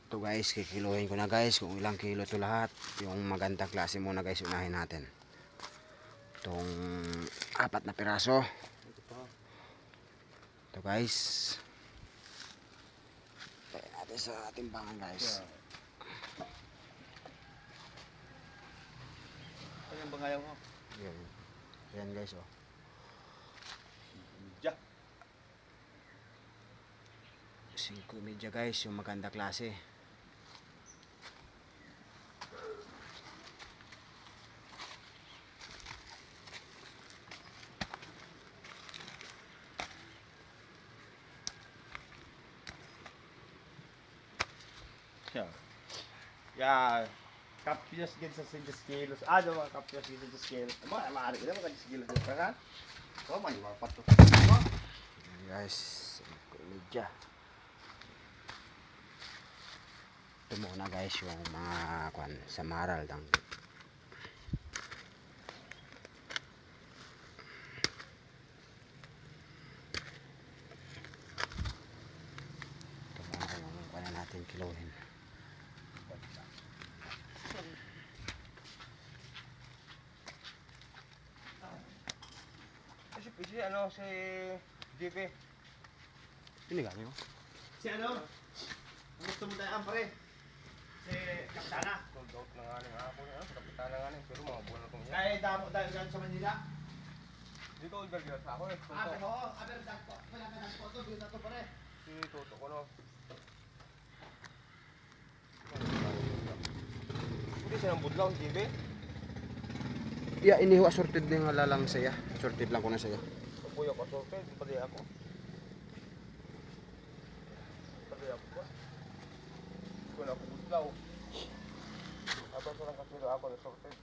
Ito guys, kikiluhin ko na guys kung ilang kilo to lahat. Yung magandang klase muna guys, unahin natin. Itong 4 na piraso. Ito guys. Tayo natin sa timbangan guys. Ano yung bangayaw mo? Yan. Yan guys oh. Diyak. 5 guys, yung maganda klase. Ya, kapyas gid sa 6 kilos. Ano mga kapyas gid sa 6 kilos? Maaari na mga 6 kilos ka. Oh, man, mga pato. Yan guys, 5 ito muna guys yung mga kwan sa maral lang. Ito muna yung kwan na natin kilohin. Si ano si JP. Pinigali mo? Si ano? Gusto mo tayo pare? Si Kapitana. Sold out na nga ng ako na, Kapitana nga ni, pero mga buwan na kong yan. Kaya damo dahil dyan sa Manila. Dito ibalira sa ako eh. Oo, aber dagko. Wala ka dagko to, dito to pare. Si Toto ko no. Hindi siya ng budlaw, JP. Yeah, iniho assorted din nga lalang saya. Assorted lang ko na saya. Kuya ko sorted, pati ako. Pati ako ba? Wala ako budlaw. Aba sa lang kasilo ako na sorted.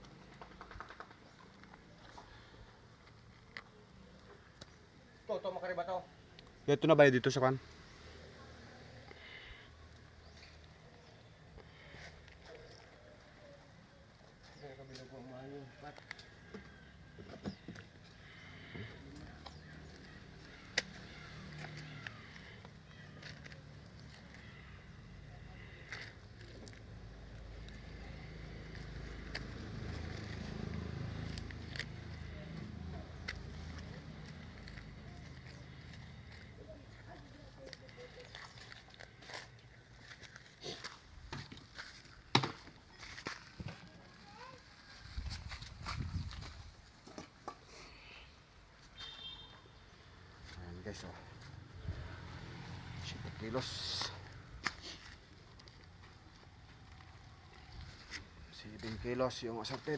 To makariba to. Ito na ba dito sa kan? Guys oh, 7 kilos, 7 kilos yung assorted.